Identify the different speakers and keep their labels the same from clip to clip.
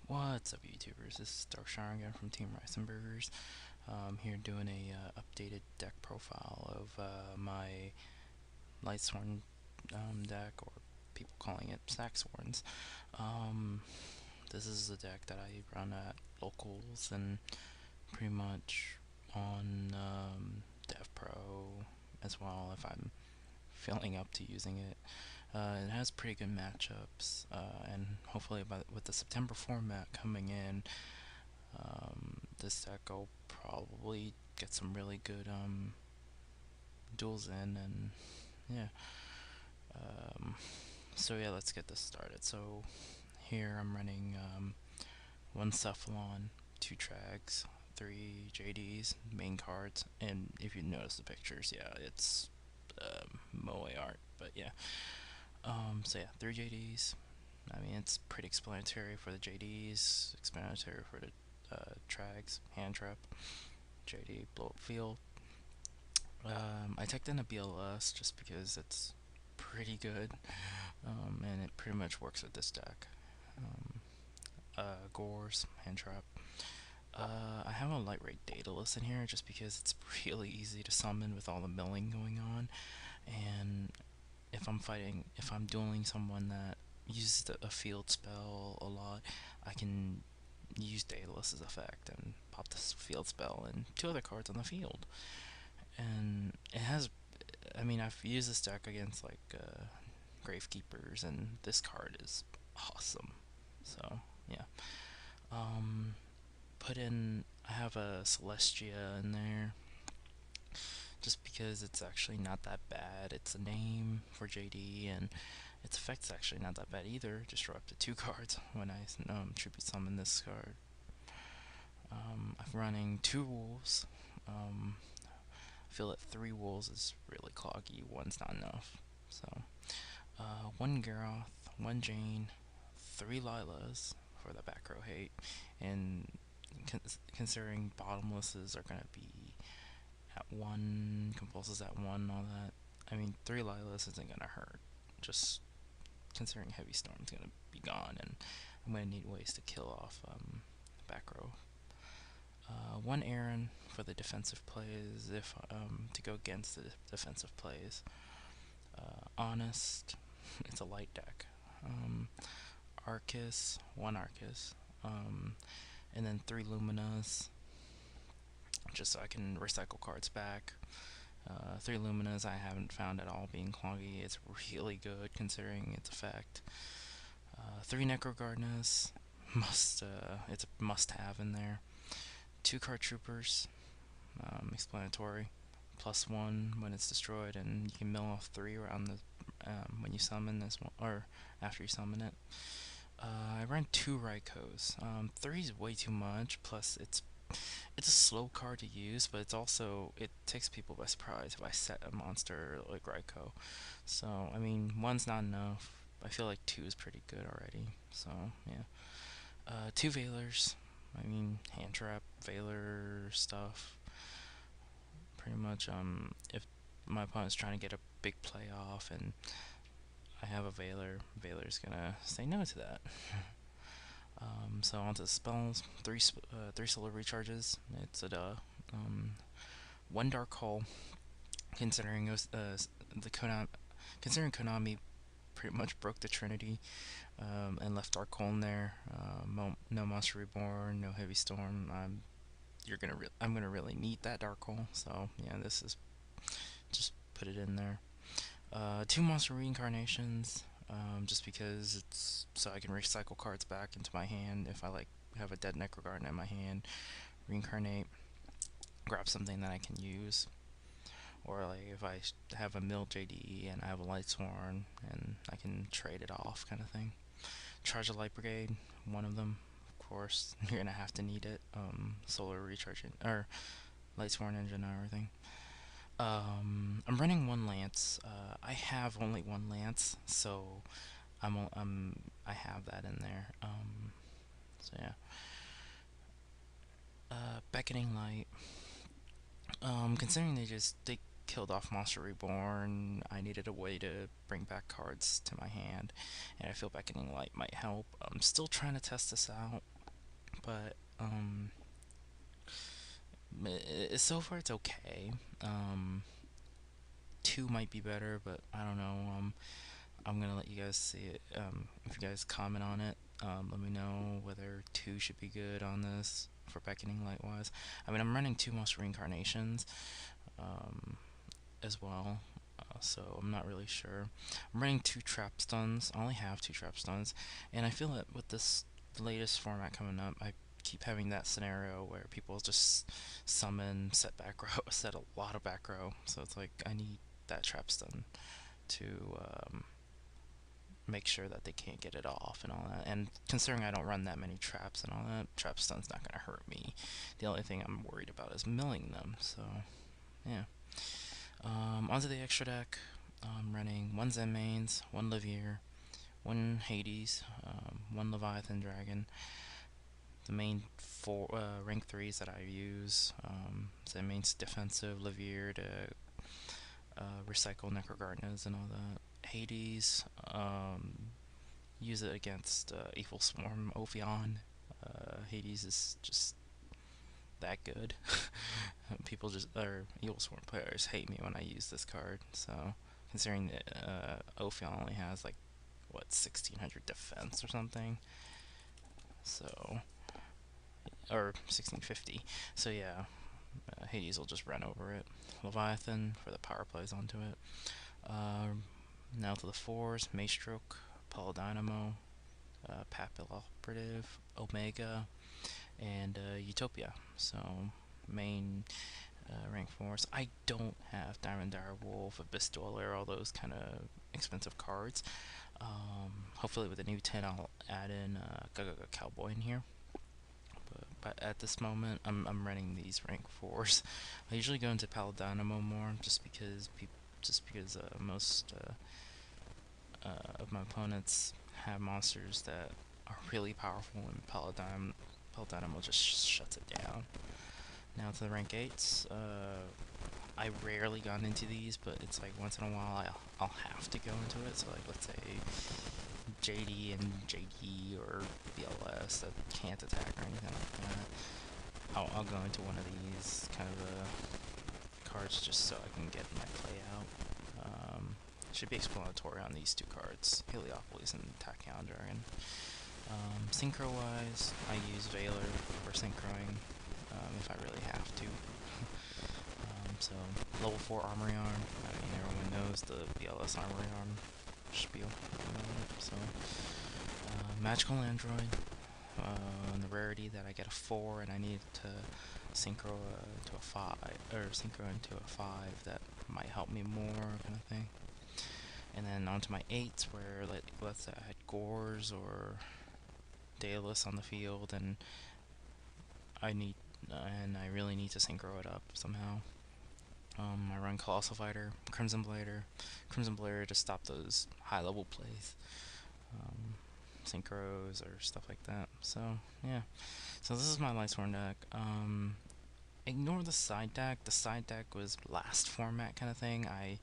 Speaker 1: What's up, YouTubers? This is Darkshawn again from Team Rice and Burgers. Here doing a updated deck profile of my Lightsworn deck, or people calling it Saxworns. Um, this is a deck that I run at locals and pretty much on Dev Pro as well if I'm feeling up to using it. It has pretty good matchups, and hopefully with the September format coming in, this deck will probably get some really good duels in, and yeah. So yeah, let's get this started. So here I'm running one Cephalon, two Trags, three JDs, main cards, and if you notice the pictures, yeah, it's Moe art, but yeah. So yeah, three JDs. I mean, it's pretty explanatory for the JDs, explanatory for the Trags, Hand Trap, JD, Blow Up Field. I teched in a BLS just because it's pretty good, and it pretty much works with this deck. Gores, Hand Trap. I have a light rate Daedalus in here just because it's really easy to summon with all the milling going on, and if I'm dueling someone that uses a field spell a lot, I can use Daedalus's effect and pop this field spell and two other cards on the field. And it has, I mean, I've used this deck against like Gravekeepers, and this card is awesome. So yeah, um, I have a Celestia in there just because it's actually not that bad. It's a name for JD, and its effect's actually not that bad either. Just draw up to two cards when I tribute summon this card. I'm running two wolves. I feel that three wolves is really cloggy. One's not enough. So one Garroth, one Jane, three Lilas for the back row hate, and considering bottomlesses are gonna be at one, compulses at one, all that. I mean, three Lilas isn't gonna hurt. Just considering Heavy Storm's gonna be gone, and I'm gonna need ways to kill off back row. One Aaron for the defensive plays, if to go against the defensive plays. Honest, it's a light deck. Arcus, one Arcus, and then three Luminas, just so I can recycle cards back. Three Luminas I haven't found at all being cloggy. It's really good considering its effect. Three Necrogardnas, it's a must-have in there. Two Card Troopers, explanatory. +1 when it's destroyed, and you can mill off three around the when you summon this one, or after you summon it. I ran two Raikos. Three is way too much. Plus, it's a slow card to use, but it's also, it takes people by surprise if I set a monster like Raiko. So I mean, one's not enough. I feel like two is pretty good already. So yeah, two Veilers. I mean, Hand Trap, Veiler stuff. Pretty much, if my opponent's trying to get a big play off and I have a Veiler, Veiler's gonna say no to that. So onto the spells. Three solar recharges. It's a duh. One dark hole. Considering it was, considering Konami pretty much broke the Trinity, and left dark hole in there. No Monster Reborn, no Heavy Storm. I'm gonna really need that dark hole. So yeah, this is just put it in there. Two monster reincarnations, just because it's so I can recycle cards back into my hand if I like have a dead Necrogardna in my hand, reincarnate, grab something that I can use, or like if I have a mill JDE and I have a Lightsworn and I can trade it off, kind of thing. Charge a Light Brigade, one of them, of course. You're gonna have to need it. Solar recharging or Lightsworn engine and everything. I'm running one lance. I have only one lance, so I have that in there. So yeah. Beckoning light. Considering they killed off Monster Reborn, I needed a way to bring back cards to my hand, and I feel Beckoning Light might help. I'm still trying to test this out, but so far it's okay. Two might be better, but I don't know. I'm gonna let you guys see it. If you guys comment on it, let me know whether two should be good on this for Beckoning Light wise. I mean, I'm running two Monster Reincarnations. As well. So I'm not really sure. I'm running two trap stuns. I only have two trap stuns, and I feel that with this latest format coming up, I keep having that scenario where people just summon, set back row, set a lot of back row. So it's like I need that trap stun to make sure that they can't get it off and all that. And considering I don't run that many traps and all that, trap stun's not gonna hurt me. The only thing I'm worried about is milling them. So yeah. Onto the extra deck. I'm running one Zen Mains, one Livier, one Hades, one Leviathan Dragon. The main four rank threes that I use: Zen Mains defensive, Livier to recycle Necrogardnas and all that. Hades, use it against Evil Swarm Ophion. Hades is just that good. People just, or Evil Swarm players hate me when I use this card. So considering that Ophion only has like what 1600 defense or something, so or 1650. So yeah, Hades will just run over it. Leviathan for the power plays onto it. Now to the fours: Maestroke, Paladynamo, Papil Operative, Omega, and Utopia. So main rank 4s. I don't have Diamond Dire Wolf, Abyss Dweller, all those kind of expensive cards. Hopefully with the new 10 I'll add in Gaga Cowboy in here. But at this moment I'm running these rank 4s. I usually go into Paladynamo more just because most of my opponents have monsters that are really powerful, and Paladynamo just shuts it down. Now to the rank 8s. I rarely got into these, but it's like once in a while I'll have to go into it. So like let's say JD and JD or BLS that can't attack or anything like that. I'll go into one of these kind of cards just so I can get my play out. Should be explanatory on these two cards, Heliopolis and Tachyon Dragon. Synchro wise, I use Valor for synchroing if I really have to. So level 4 Armory Arm. I mean, everyone knows the BLS Armory Arm spiel. So Magical Android. And the rarity that I get a 4 and I need to synchro to a 5 or synchro into a 5 that might help me more, kind of thing. And then onto my 8s where let's say I had Gores or Daedalus on the field and I really need to synchro it up somehow. I run Colossal Fighter, Crimson Blader to stop those high level plays, synchros or stuff like that. So yeah, so this is my Lightsworn deck. Ignore the side deck. The side deck was last format kind of thing. I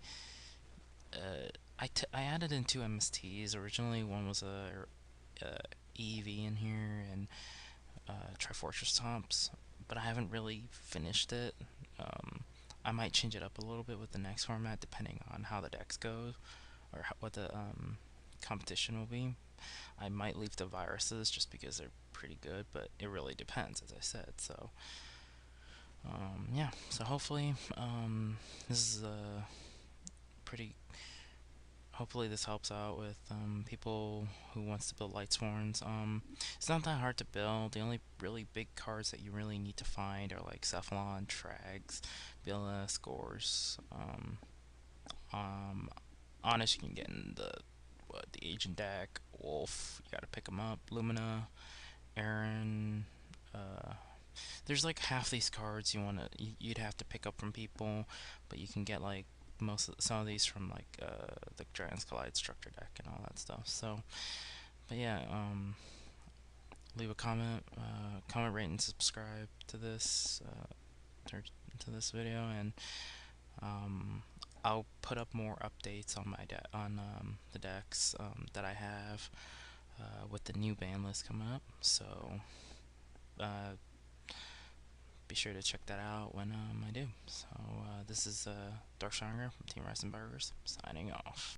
Speaker 1: added in two MSTs. Originally one was a EV in here and Trifortress Tops, but I haven't really finished it. I might change it up a little bit with the next format depending on how the decks go or what the competition will be. I might leave the viruses just because they're pretty good, but it really depends, as I said. So yeah, so hopefully this is a pretty hopefully this helps out with people who wants to build Lightsworns. It's not that hard to build. The only really big cards that you really need to find are like Cephalon, Trags, BLS, Gores. Honest, you can get in the Agent deck, Wolf, you gotta pick them up, Lumina, Aaron, there's like half these cards you'd have to pick up from people, but you can get like some of these from like the Dragons Collide structure deck and all that stuff. So, but yeah, leave a comment, rate, and subscribe to this video, and I'll put up more updates on the decks that I have with the new ban list coming up. So uh, be sure to check that out when I do. So this is Dark Stringer from Team Rice and Burgers signing off.